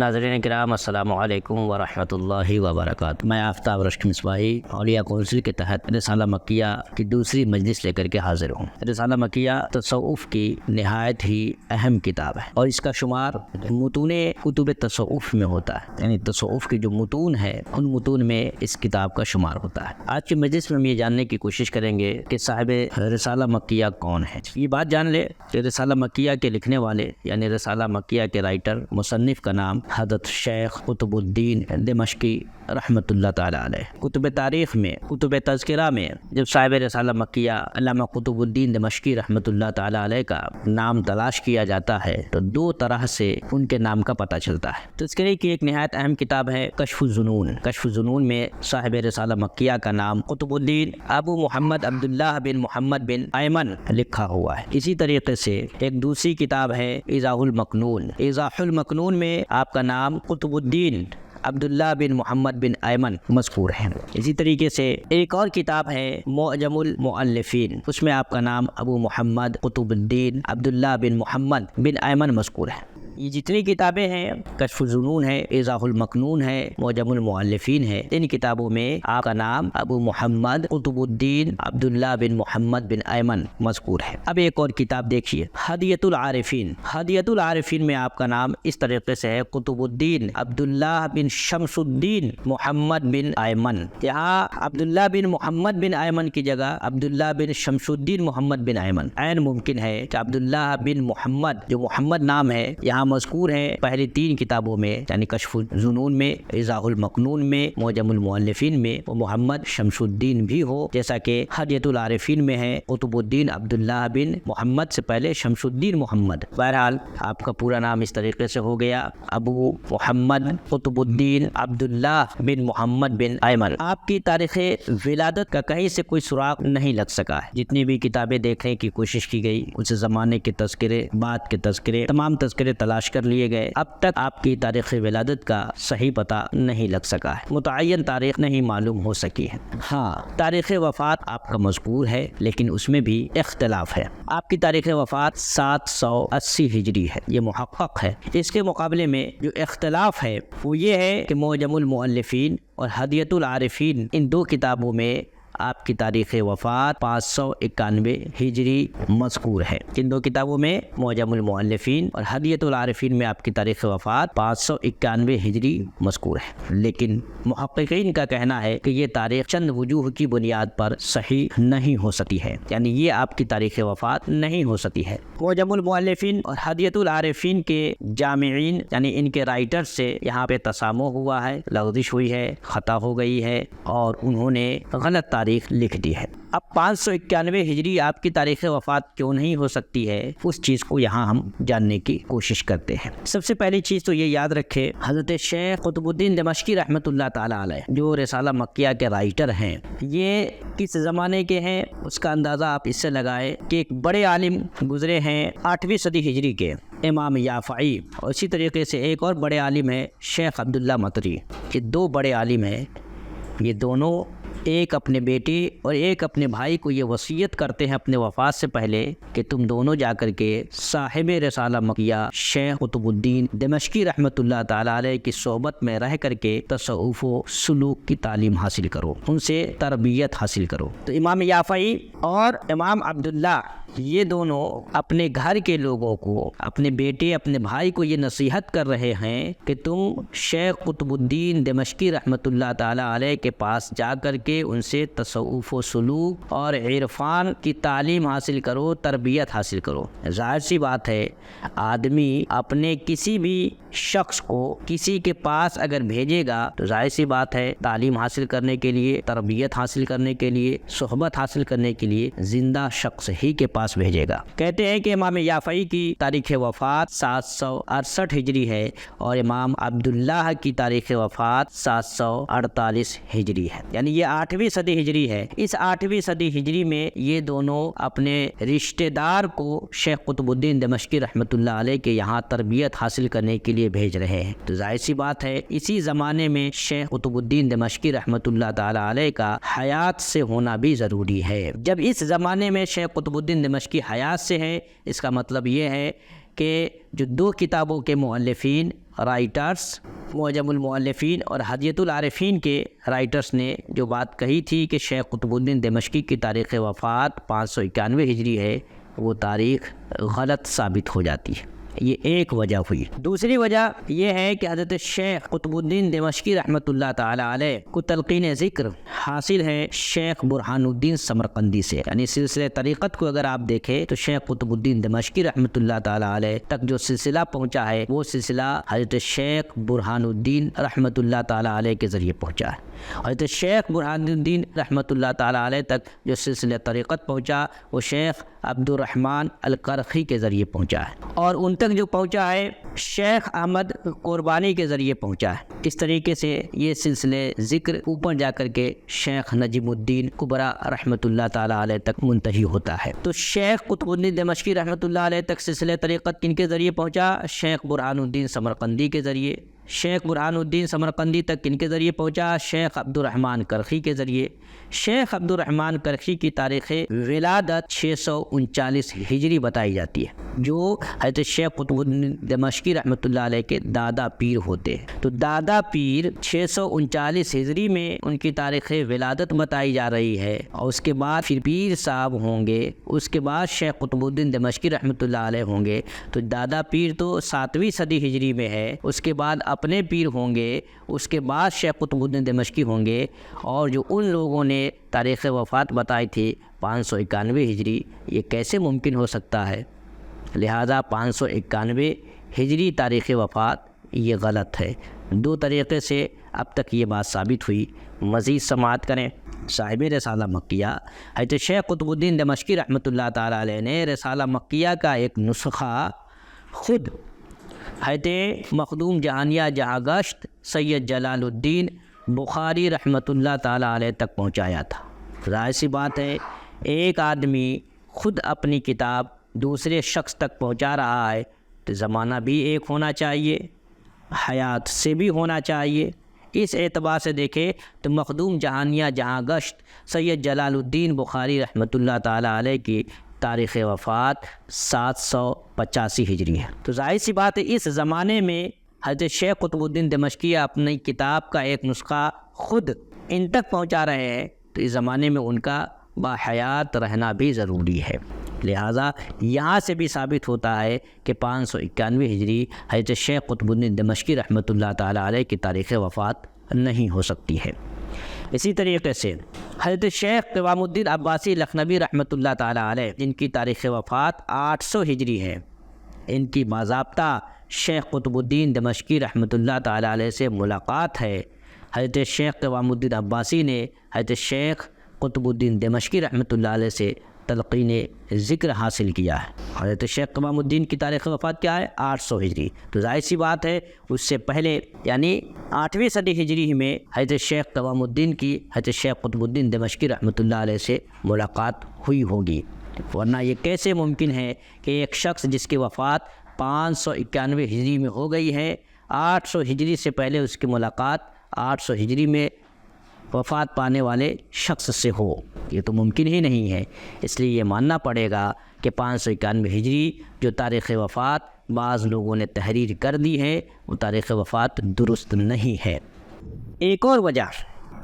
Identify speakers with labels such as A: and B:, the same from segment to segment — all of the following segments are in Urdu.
A: ناظرین کرام، السلام علیکم ورحمۃ اللہ وبرکاتہ۔ میں آفتاب رشک مصباحی اولیاء کونسل کے تحت رسالہ مکیہ کی دوسری مجلس لے کر کے حاضر ہوں۔ رسالہ مکیہ تصوف کی نہایت ہی اہم کتاب ہے اور اس کا شمار متون کتب تصوف میں ہوتا ہے، یعنی تصوف کی جو متون ہے ان متون میں اس کتاب کا شمار ہوتا ہے۔ آج کی مجلس میں ہم یہ جاننے کی کوشش کریں گے کہ صاحب رسالہ مکیہ کون ہے۔ یہ بات جان لے کہ رسالہ مکیہ کے لکھنے والے یعنی رسالہ مکیہ کے رائٹر مصنف کا نام حضرت شیخ قطب الدین دمشقی رحمۃ اللہ تعالی علیہ۔ کتب تاریخ میں، کتب تذکرہ میں جب صاحب رسالہ مکیہ علامہ قطب الدین دمشقی رحمۃ اللہ تعالی علیہ کا نام تلاش کیا جاتا ہے تو دو طرح سے ان کے نام کا پتہ چلتا ہے۔ تذکرے کی ایک نہایت اہم کتاب ہے کشف الظنون۔ کشف الظنون میں صاحب رسالہ مکیہ کا نام قطب الدین ابو محمد عبداللہ بن محمد بن ایمن لکھا ہوا ہے۔ اسی طریقے سے ایک دوسری کتاب ہے ایضاح المکنون۔ ایضاح المکنون میں آپ کا نام قطب الدین عبداللہ بن محمد بن ایمن مذکور ہے۔ اسی طریقے سے ایک اور کتاب ہے معجم المؤلفین، اس میں آپ کا نام ابو محمد قطب الدین عبداللہ بن محمد بن ایمن مذکور ہے۔ یہ جتنی کتابیں ہیں، کشف الظنون ہے، ایضاح المکنون ہے، معجم المؤلفین ہے، ان کتابوں میں آپ کا نام ابو محمد قطب الدین عبداللہ بن محمد بن ایمن مذکور ہے۔ اب ایک اور کتاب دیکھیے، ہدیۃ العارفین۔ ہدیۃ العارفین میں آپ کا نام اس طریقے سے ہے قطب الدین عبداللہ بن شمس الدین محمد بن ایمن۔ یہاں عبداللہ بن محمد بن ایمن کی جگہ عبداللہ بن شمس الدین محمد بن ایمن عین ممکن ہے کہ عبداللہ بن محمد جو محمد نام ہے یہاں مذکور ہے پہلی تین کتابوں میں، یعنی کشف الظنون میں، ایضاح المکنون میں، معجم المؤلفین میں وہ محمد شمس الدین بھی ہو، جیسا کہ ہدیۃ العارفین میں ہے قطب الدین عبداللہ بن محمد سے پہلے شمس الدین محمد۔ بہرحال آپ کا پورا نام اس طریقے سے ہو گیا ابو محمد قطب الدین عبداللہ بن محمد بن ایمن۔ آپ کی تاریخ ولادت کا کہیں سے کوئی سراغ نہیں لگ سکا ہے۔ جتنی بھی کتابیں دیکھنے کی کوشش کی گئی، اس زمانے کے تذکرے، بعد کے تذکرے، تمام تذکرے تلاش کر لیے گئے، اب تک آپ کی تاریخ ولادت کا صحیح پتہ نہیں لگ سکا ہے، متعین تاریخ نہیں معلوم ہو سکی ہے۔ ہاں، تاریخ وفات آپ کا مذکور ہے لیکن اس میں بھی اختلاف ہے۔ آپ کی تاریخ وفات 780 ہجری ہے، یہ محقق ہے۔ اس کے مقابلے میں جو اختلاف ہے وہ یہ ہے کہ معجم المؤلفین اور ہدیۃ العارفین ان دو کتابوں میں آپ کی تاریخ وفات 591 ہجری مذکور ہے۔ ان دو کتابوں میں معجم المؤلفین اور ہدیۃ العارفین میں آپ کی تاریخ وفات 591 ہجری مذکور ہے، لیکن محققین کا کہنا ہے کہ یہ تاریخ چند وجوہ کی بنیاد پر صحیح نہیں ہو سکتی ہے، یعنی یہ آپ کی تاریخ وفات نہیں ہو سکتی ہے۔ معجم المؤلفین اور ہدیۃ العارفین کے جامعین یعنی ان کے رائٹر سے یہاں پہ تسامح ہوا ہے، لغزش ہوئی ہے، خطا ہو گئی ہے اور انہوں نے غلط تاریخ لکھ دی ہے۔ اب 591 ہجری آپ کی تاریخ وفات کیوں نہیں ہو سکتی ہے، اس چیز کو یہاں ہم جاننے کی کوشش کرتے ہیں۔ سب سے پہلی چیز تو یہ یاد رکھے، حضرت شیخ قطب الدین دمشقی رحمۃ اللہ تعالی علیہ جو رسالہ مکیہ کے رائٹر ہیں، یہ کس زمانے کے ہیں اس کا اندازہ آپ اس سے لگائے کہ ایک بڑے عالم گزرے ہیں 8ویں صدی ہجری کے، امام یافعی، اور اسی طریقے سے ایک اور بڑے عالم ہے شیخ عبداللہ مطری۔ یہ دو بڑے عالم ہیں، یہ دونوں ایک اپنے بیٹے اور ایک اپنے بھائی کو یہ وصیت کرتے ہیں اپنے وفات سے پہلے کہ تم دونوں جا کر کے صاحب رسالہ مکیہ شیخ قطب الدین دمشقی رحمۃ اللہ تعالی علیہ کی صحبت میں رہ کر کے تصوف و سلوک کی تعلیم حاصل کرو، ان سے تربیت حاصل کرو۔ تو امام یافعی اور امام عبداللہ یہ دونوں اپنے گھر کے لوگوں کو، اپنے بیٹے، اپنے بھائی کو یہ نصیحت کر رہے ہیں کہ تم شیخ قطب الدین دمشقی رحمۃ اللہ تعالی علیہ کے پاس جا کر کے ان سے تصوف و سلوک اور عرفان کی تعلیم حاصل کرو، تربیت حاصل کرو۔ ظاہر سی بات ہے، آدمی اپنے کسی بھی شخص کو کسی کے پاس اگر بھیجے گا تو ظاہر سی بات ہے تعلیم حاصل کرنے کے لیے، تربیت حاصل کرنے کے لیے، صحبت حاصل کرنے کے لیے زندہ شخص ہی کے پاس بھیجے گا۔ کہتے ہیں کہ امام یافعی کی تاریخ وفات 768 ہجری ہے اور امام عبداللہ کی تاریخ وفات 748 ہجری ہے، یعنی یہ 8ویں صدی ہجری ہے۔ اس 8ویں صدی ہجری میں یہ دونوں اپنے رشتہ دار کو شیخ قطب الدین دمشقی رحمۃ اللہ علیہ کے یہاں تربیت حاصل کرنے کے لیے بھیج رہے ہیں۔ تو ظاہر سی بات ہے اسی زمانے میں شیخ قطب الدین دمشقی رحمۃ اللہ تعالی علیہ کا حیات سے ہونا بھی ضروری ہے۔ جب اس زمانے میں شیخ قطب الدین دمشقی حیات سے ہے، اس کا مطلب یہ ہے کہ جو دو کتابوں کے مؤلفین رائٹرز معجم المؤلفین اور ہدیۃ العارفین کے رائٹرز نے جو بات کہی تھی کہ شیخ قطب الدین دمشقی کی تاریخ وفات 591 ہجری ہے، وہ تاریخ غلط ثابت ہو جاتی ہے۔ یہ ایک وجہ ہوئی۔ دوسری وجہ یہ ہے کہ حضرت شیخ قطب الدین دمشقی رحمۃ اللہ تعالی علیہ کو تلقین ذکر حاصل ہے شیخ برہان الدین سمرقندی سے، یعنی سلسلہ طریقت کو اگر آپ دیکھیں تو شیخ قطب الدین دمشقی رحمۃ اللہ تعالی علیہ تک جو سلسلہ پہنچا ہے وہ سلسلہ حضرت شیخ برہان الدین رحمۃ اللہ تعالی علیہ کے ذریعے پہنچا ہے۔ حضرت شیخ برہان الدین رحمۃ اللہ تعالی علیہ تک جو سلسلہ طریقت پہنچا وہ شیخ عبد الرحمن القرخی کے ذریعے پہنچا ہے، اور ان تک جو پہنچا ہے شیخ احمد قربانی کے ذریعے پہنچا ہے۔ اس طریقے سے یہ سلسلے ذکر اوپر جا کر کے شیخ نجم الدین کبریٰ رحمۃ اللہ تعالی علیہ تک منتہی ہوتا ہے۔ تو شیخ قطب الدین دمشقی رحمۃ اللہ علیہ تک سلسلہ طریقت کن کے ذریعے پہنچا؟ شیخ برہان الدین سمرقندی کے ذریعے۔ شیخ برہان الدین سمرقندی تک کن کے ذریعے پہنچا؟ شیخ عبد الرحمن کرخی کے ذریعے۔ شیخ عبد الرحمن کرخی کی تاریخ ولادت 639 ہجری بتائی جاتی ہے، جو حضرت شیخ قطب الدین دمشقی رحمۃ اللہ علیہ کے دادا پیر ہوتے ہیں۔ تو دادا پیر 639 ہجری میں ان کی تاریخ ولادت بتائی جا رہی ہے، اور اس کے بعد پھر پیر صاحب ہوں گے، اس کے بعد شیخ قطب الدین دمشقی رحمۃ اللہ علیہ ہوں گے۔ تو دادا پیر تو 7ویں صدی ہجری میں ہے، اس کے بعد اپنے پیر ہوں گے، اس کے بعد شیخ قطب الدین دمشقی ہوں گے، اور جو ان لوگوں نے تاریخ وفات بتائی تھی 591 ہجری، یہ کیسے ممکن ہو سکتا ہے؟ لہذا 591 ہجری تاریخ وفات یہ غلط ہے۔ دو طریقے سے اب تک یہ بات ثابت ہوئی۔ مزید سماعت کریں۔ صاحب رسالہ مکیہ حضرت شیخ قطب الدین دمشقی رحمۃ اللہ تعالی علیہ نے رسالہ مکیہ کا ایک نسخہ خود حضرت مخدوم جہانیہ جہاں گشت سید جلال الدین بخاری رحمۃ اللہ تعالی علیہ تک پہنچایا تھا۔ ظاہر سی بات ہے، ایک آدمی خود اپنی کتاب دوسرے شخص تک پہنچا رہا ہے تو زمانہ بھی ایک ہونا چاہیے، حیات سے بھی ہونا چاہیے۔ اس اعتبار سے دیکھیں تو مخدوم جہانیہ جہاں گشت سید جلال الدین بخاری رحمۃ اللہ تعالی علیہ کی تاریخ وفات 785 ہجری ہے۔ تو ظاہر سی بات ہے اس زمانے میں حضرت شیخ قطب الدین دمشقی اپنی کتاب کا ایک نسخہ خود ان تک پہنچا رہے ہیں، تو اس زمانے میں ان کا باحیات رہنا بھی ضروری ہے۔ لہٰذا یہاں سے بھی ثابت ہوتا ہے کہ 591 ہجری حضرت شیخ قطب الدین دمشقی رحمۃ اللہ تعالی علیہ کی تاریخ وفات نہیں ہو سکتی ہے۔ اسی طریقے سے حضرت شیخ قوام الدین عباسی لکھنوی رحمۃ اللہ تعالی علیہ جن کی تاریخ وفات 800 ہجری ہے، ان کی باضابطہ شیخ قطب الدین دمشقی رحمۃ اللہ تعالی علیہ سے ملاقات ہے۔ حضرت شیخ قوام الدین عباسی نے حضرت شیخ قطب الدین دمشقی رحمۃ اللہ علیہ سے تلقین ذکر حاصل کیا ہے۔ حضرت شیخ قوام الدین کی تاریخ وفات کیا ہے؟ 800 ہجری۔ تو ظاہر سی بات ہے اس سے پہلے یعنی 8ویں صدی ہجری میں حضرت شیخ قوام الدین کی حضرت شیخ قطب الدین دمشقی رحمۃ اللہ علیہ سے ملاقات ہوئی ہوگی، ورنہ یہ کیسے ممکن ہے کہ ایک شخص جس کی وفات 591 ہجری میں ہو گئی ہے، 800 ہجری سے پہلے اس کی ملاقات 800 ہجری میں وفات پانے والے شخص سے ہو؟ یہ تو ممکن ہی نہیں ہے۔ اس لیے یہ ماننا پڑے گا کہ 591 ہجری جو تاریخ وفات بعض لوگوں نے تحریر کر دی ہے وہ تاریخ وفات درست نہیں ہے۔ ایک اور وجہ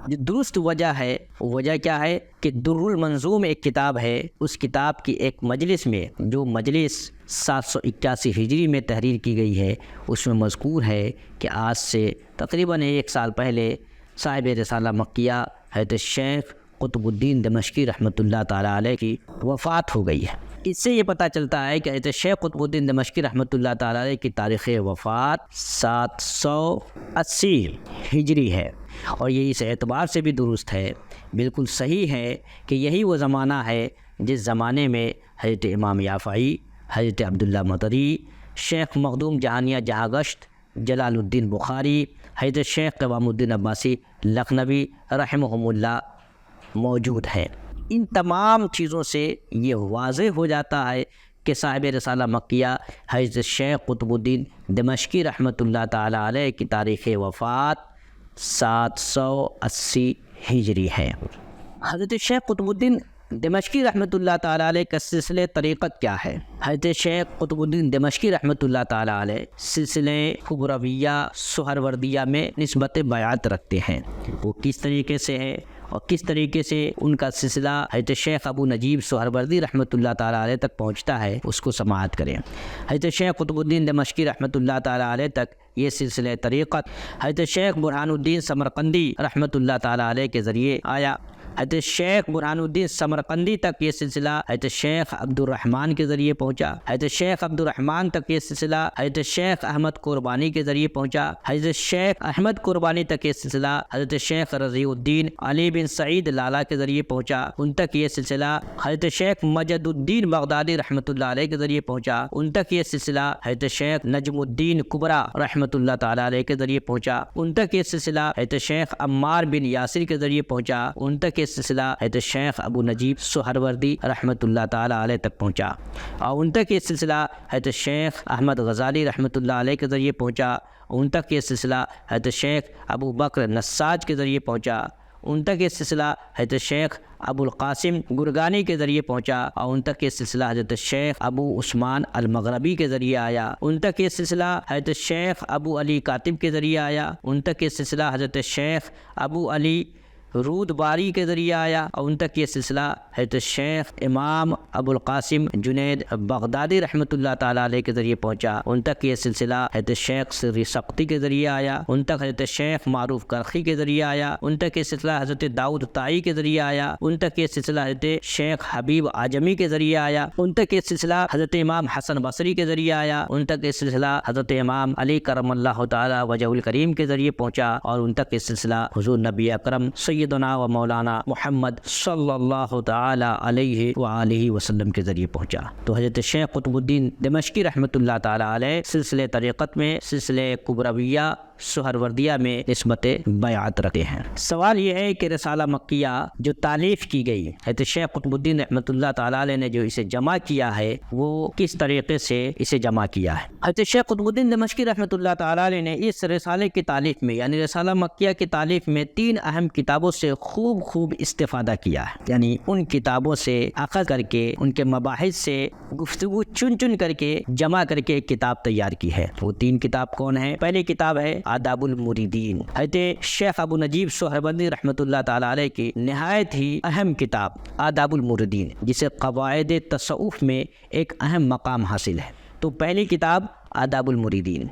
A: جو درست وجہ ہے، وہ وجہ کیا ہے کہ در المنظوم ایک کتاب ہے، اس کتاب کی ایک مجلس میں جو مجلس 781 ہجری میں تحریر کی گئی ہے، اس میں مذکور ہے کہ آج سے تقریباً 1 سال پہلے صاحب رسالہ مکیہ حضرت شیخ قطب الدین دمشقی رحمۃ اللہ تعالی علیہ کی وفات ہو گئی ہے۔ اس سے یہ پتہ چلتا ہے کہ حضرت شیخ قطب الدین دمشقی رحمۃ اللہ تعالی علیہ کی تاریخ وفات 780 ہجری ہے، اور یہ اس اعتبار سے بھی درست ہے، بالکل صحیح ہے کہ یہی وہ زمانہ ہے جس زمانے میں حضرت امام یافعی، حضرت عبداللہ مطری، شیخ مخدوم جہانیہ جہاں گشت جلال الدین بخاری، حضرت شیخ قوام الدین عباسی لکھنوی رحمہم اللہ موجود ہیں۔ ان تمام چیزوں سے یہ واضح ہو جاتا ہے کہ صاحب رسالہ مکیہ حضرت شیخ قطب الدین دمشقی رحمۃ اللہ تعالی علیہ کی تاریخ وفات 780 ہجری ہے۔ حضرت شیخ قطب الدین دمشقی رحمۃ اللہ تعالیٰ علیہ کا سلسلہ طریقت کیا ہے؟ حضرت شیخ قطب الدین دمشقی رحمۃ اللہ تعالیٰ علیہ سلسلہ کبرویہ سہروردیہ میں نسبت بیعت رکھتے ہیں۔ وہ کس طریقے سے ہے اور کس طریقے سے ان کا سلسلہ حضرت شیخ ابو نجیب سہروردی رحمۃ اللہ تعالیٰ علیہ تک پہنچتا ہے، اس کو سماعت کریں۔ حضرت شیخ قطب الدین دمشقی رحمۃ اللہ تعالیٰ علیہ تک یہ سلسلہ طریقت حضرت شیخ برہان الدین سمرقندی رحمۃ اللہ تعالیٰ علیہ کے ذریعے آیا۔ حضرت شیخ برہان الدین سمرقندی تک یہ سلسلہ حضرت شیخ عبد الرحمن کے ذریعے پہنچا۔ حضرت شیخ عبد الرحمن تک یہ سلسلہ حضرت شیخ احمد قربانی کے ذریعے پہنچا۔ حضرت شیخ احمد قربانی تک یہ سلسلہ حضرت شیخ رضی الدین علی بن سعید لالا کے ذریعے پہنچا۔ ان تک یہ سلسلہ حضرت شیخ مجد الدین بغدادی رحمۃ اللہ علیہ کے ذریعے پہنچا۔ ان تک یہ سلسلہ حضرت شیخ نجم الدین کبرا رحمۃ اللہ تعالیٰ علیہ کے ذریعے پہنچا۔ ان تک یہ سلسلہ حضرت شیخ عمار بن یاسر کے ذریعے پہنچا۔ ان تک یہ سلسلہ حضرت شیخ ابو نجیب سہروردی رحمۃ اللہ تعالیٰ علیہ تک پہنچا، اور ان تک یہ سلسلہ حضرت شیخ احمد غزالی رحمۃ اللہ علیہ کے ذریعے پہنچا۔ ان تک یہ سلسلہ حضرت شیخ ابو بکر نساج کے ذریعے پہنچا۔ ان تک یہ سلسلہ حضرت شیخ ابو القاسم گرگانی کے ذریعے پہنچا، اور ان تک یہ سلسلہ حضرت شیخ ابو عثمان المغربی کے ذریعے آیا۔ ان تک یہ سلسلہ حضرت شیخ ابو علی کاتب کے ذریعے آیا۔ ان تک یہ سلسلہ حضرت شیخ ابو علی رود باری کے ذریعے آیا، اور ان تک یہ سلسلہ حضرت شیخ امام ابو القاسم جنید بغدادی رحمۃ اللہ تعالیٰ علیہ کے ذریعے پہنچا۔ ان تک یہ سلسلہ حضرت شیخ سری سقطی کے ذریعے آیا۔ ان تک حضرت شیخ معروف کرخی کے ذریعے آیا۔ ان تک یہ سلسلہ حضرت داؤد طائی کے ذریعے آیا۔ ان تک یہ سلسلہ حضرت شیخ حبیب اعجمی کے ذریعے آیا۔ ان تک یہ سلسلہ حضرت امام حسن بصری کے ذریعے آیا۔ ان تک یہ سلسلہ حضرت امام علی کرم اللہ تعالیٰ وجہ الکریم کے ذریعے پہنچا، اور ان تک یہ سلسلہ حضور نبی اکرم سیدنا و مولانا محمد صلی اللہ تعالی علیہ وآلہ وسلم کے ذریعے پہنچا۔ تو حضرت شیخ قطب الدین دمشقی رحمۃ اللہ تعالی علیہ سلسلہ طریقت میں سلسلہ کبرویہ سہروردیہ میں نسبت بیعت رکھتے ہیں۔ سوال یہ ہے کہ رسالہ مکیہ جو تالیف کی گئی، حضرت شیخ قطب الدین رحمۃ اللہ تعالی علیہ نے جو اسے جمع کیا ہے، وہ کس طریقے سے اسے جمع کیا ہے؟ حضرت شیخ قطب الدین دمشقی رحمۃ اللہ تعالی علیہ نے اس رسالے کی تالیف میں، یعنی رسالہ مکیہ کی تالیف میں 3 اہم کتابوں سے خوب استفادہ کیا ہے۔ یعنی ان کتابوں سے اخذ کر کے، ان کے مباحث سے گفتگو چن کر کے جمع کر کے ایک کتاب تیار کی ہے۔ وہ 3 کتاب کون ہیں؟ پہلی کتاب ہے آداب المریدین، حضرت شیخ ابو نجیب سہروردی رحمۃ اللہ تعالی علیہ کی نہایت ہی اہم کتاب آداب المریدین، جسے قواعد تصوف میں ایک اہم مقام حاصل ہے۔ تو پہلی کتاب آداب المریدین،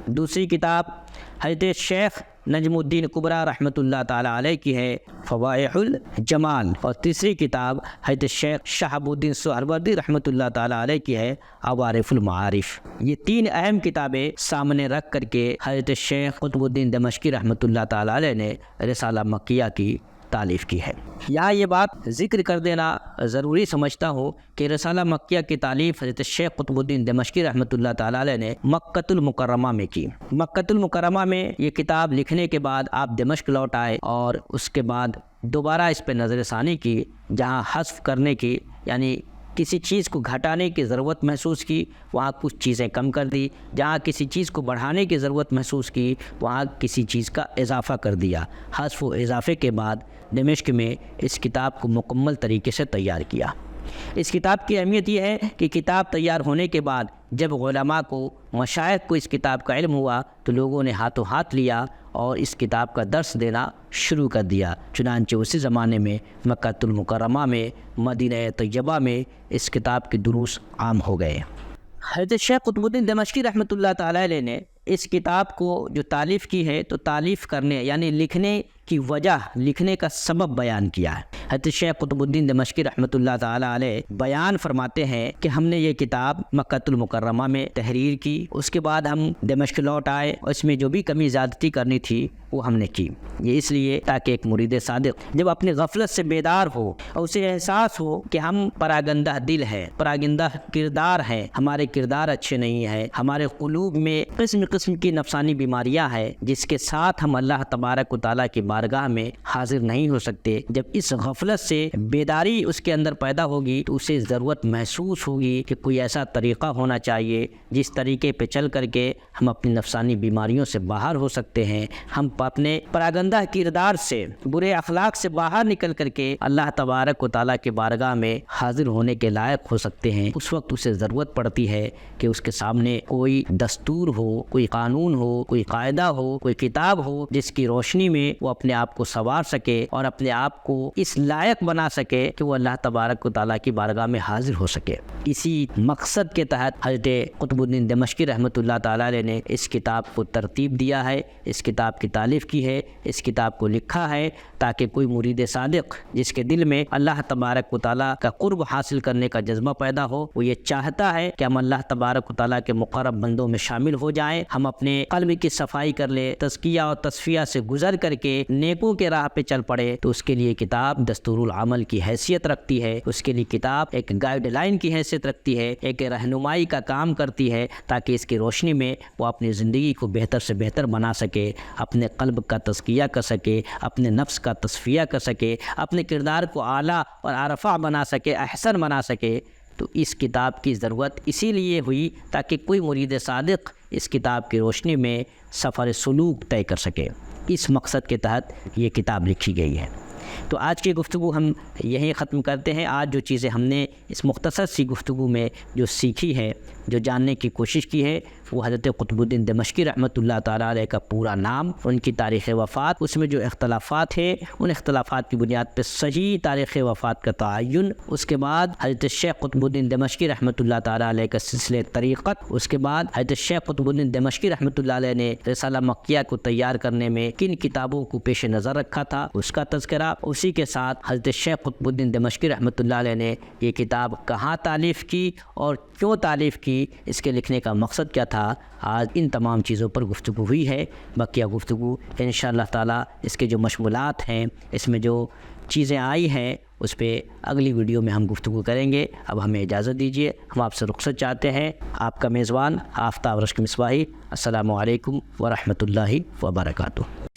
A: دوسری کتاب حضرت شیخ نجم الدین کبرا رحمۃ اللہ تعالی علیہ کی ہے فوائح الجمال، اور تیسری کتاب حضرت شیخ شہاب الدین سہروردی رحمۃ اللہ تعالی علیہ کی ہے عوارف المعارف۔ یہ 3 اہم کتابیں سامنے رکھ کر کے حضرت شیخ قطب الدین دمشقی رحمۃ اللہ تعالی علیہ نے رسالہ مکیہ کی تالیف کی ہے۔ یہاں یہ بات ذکر کر دینا ضروری سمجھتا ہوں کہ رسالہ مکیہ کی تالیف حضرت شیخ قطب الدین دمشقی رحمۃ اللہ تعالی علیہ نے مکۃ المکرمہ میں کی۔ مکۃ المکرمہ میں یہ کتاب لکھنے کے بعد آپ دمشق لوٹ آئے، اور اس کے بعد دوبارہ اس پہ نظر ثانی کی، جہاں حذف کرنے کی، یعنی کسی چیز کو گھٹانے کی ضرورت محسوس کی، وہاں کچھ چیزیں کم کر دی، جہاں کسی چیز کو بڑھانے کی ضرورت محسوس کی، وہاں کسی چیز کا اضافہ کر دیا۔ حذف و اضافے کے بعد دمشق میں اس کتاب کو مکمل طریقے سے تیار کیا۔ اس کتاب کی اہمیت یہ ہے کہ کتاب تیار ہونے کے بعد جب علماء کو، مشائخ کو اس کتاب کا علم ہوا، تو لوگوں نے ہاتھوں ہاتھ لیا اور اس کتاب کا درس دینا شروع کر دیا۔ چنانچہ اسی زمانے میں مکۃ المکرمہ میں، مدینہ طیبہ میں اس کتاب کے دروس عام ہو گئے۔ حضرت شیخ قطب الدین دمشقی رحمۃ اللہ تعالی علیہ نے اس کتاب کو جو تالیف کی ہے، تو تالیف کرنے یعنی لکھنے کی وجہ، لکھنے کا سبب بیان کیا ہے۔ حضرت شیخ قطب الدین دمشقی رحمۃ اللہ تعالی علیہ بیان فرماتے ہیں کہ ہم نے یہ کتاب مکۃ المکرمہ میں تحریر کی، اس کے بعد ہم دمشق لوٹ آئے، اور اس میں جو بھی کمی زیادتی کرنی تھی وہ ہم نے کی۔ یہ اس لیے تاکہ ایک مرید صادق جب اپنی غفلت سے بیدار ہو اور اسے احساس ہو کہ ہم پراگندہ دل ہے، پراگندہ کردار ہیں، ہمارے کردار اچھے نہیں ہیں، ہمارے قلوب میں قسم قسم کی نفسانی بیماریاں ہیں، جس کے ساتھ ہم اللہ تبارک و تعالیٰ کی بارگاہ بارگاہ میں حاضر نہیں ہو سکتے۔ جب اس غفلت سے بیداری اس کے اندر پیدا ہوگی تو اسے ضرورت محسوس ہوگی کہ کوئی ایسا طریقہ ہونا چاہیے جس طریقے پہ چل کر کے ہم اپنی نفسانی بیماریوں سے باہر ہو سکتے ہیں، ہم اپنے پراگندہ کردار سے، برے اخلاق سے باہر نکل کر کے اللہ تبارک و تعالیٰ کے بارگاہ میں حاضر ہونے کے لائق ہو سکتے ہیں۔ اس وقت اسے ضرورت پڑتی ہے کہ اس کے سامنے کوئی دستور ہو، کوئی قانون ہو، کوئی قاعدہ ہو، کوئی کتاب ہو جس کی روشنی میں وہ اپنے آپ کو سنوار سکے اور اپنے آپ کو اس لائق بنا سکے کہ وہ اللہ تبارک و تعالیٰ کی بارگاہ میں حاضر ہو سکے۔ اسی مقصد کے تحت حضرت قطب الدین دمشقی رحمۃ اللہ تعالیٰ علیہ نے اس کتاب کو ترتیب دیا ہے، اس کتاب کی تالیف کی ہے، اس کتاب کو لکھا ہے تاکہ کوئی مرید صادق جس کے دل میں اللہ تبارک و تعالیٰ کا قرب حاصل کرنے کا جذبہ پیدا ہو، وہ یہ چاہتا ہے کہ ہم اللہ تبارک و تعالیٰ کے مقرب بندوں میں شامل ہو جائیں، ہم اپنے قلب کی صفائی کر لیں، تزکیہ اور تصفیہ سے گزر کر کے نیکوں کے راہ پہ چل پڑے، تو اس کے لیے کتاب دستور العمل کی حیثیت رکھتی ہے، اس کے لیے کتاب ایک گائیڈ لائن کی حیثیت رکھتی ہے، ایک رہنمائی کا کام کرتی ہے تاکہ اس کی روشنی میں وہ اپنی زندگی کو بہتر سے بہتر بنا سکے، اپنے قلب کا تزکیہ کر سکے، اپنے نفس کا تصفیہ کر سکے، اپنے کردار کو اعلیٰ اور ارفع بنا سکے، احسن بنا سکے۔ تو اس کتاب کی ضرورت اسی لیے ہوئی تاکہ کوئی مرید صادق اس کتاب کی روشنی میں سفر سلوک طے کر سکے۔ اس مقصد کے تحت یہ کتاب لکھی گئی ہے۔ تو آج کی گفتگو ہم یہیں ختم کرتے ہیں۔ آج جو چیزیں ہم نے اس مختصر سی گفتگو میں جو سیکھی ہے، جو جاننے کی کوشش کی ہے، وہ حضرت قطب الدین دمشقی رحمۃ اللہ تعالیٰ علیہ کا پورا نام، ان کی تاریخ وفات، اس میں جو اختلافات ہیں ان اختلافات کی بنیاد پہ صحیح تاریخ وفات کا تعین، اس کے بعد حضرت شیخ قطب الدین دمشقی رحمۃ اللہ تعالیٰ علیہ کا سلسلہ طریقت، اس کے بعد حضرت شیخ قطب الدین دمشقی رحمۃ اللہ علیہ نے رسالہ مکیہ کو تیار کرنے میں کن کتابوں کو پیش نظر رکھا تھا، اس کا تذکرہ، اسی کے ساتھ حضرت شیخ قطب الدین دمشقی رحمۃ اللہ علیہ نے یہ کتاب کہاں تالیف کی اور کیوں تالیف کی، اس کے لکھنے کا مقصد کیا تھا۔ آج ان تمام چیزوں پر گفتگو ہوئی ہے۔ بقیہ گفتگو انشاءاللہ تعالی اس کے جو مشمولات ہیں، اس میں جو چیزیں آئی ہیں، اس پہ اگلی ویڈیو میں ہم گفتگو کریں گے۔ اب ہمیں اجازت دیجیے، ہم آپ سے رخصت چاہتے ہیں۔ آپ کا میزبان آفتاب رشک مصباحی۔ السلام علیکم ورحمۃ اللہ وبرکاتہ۔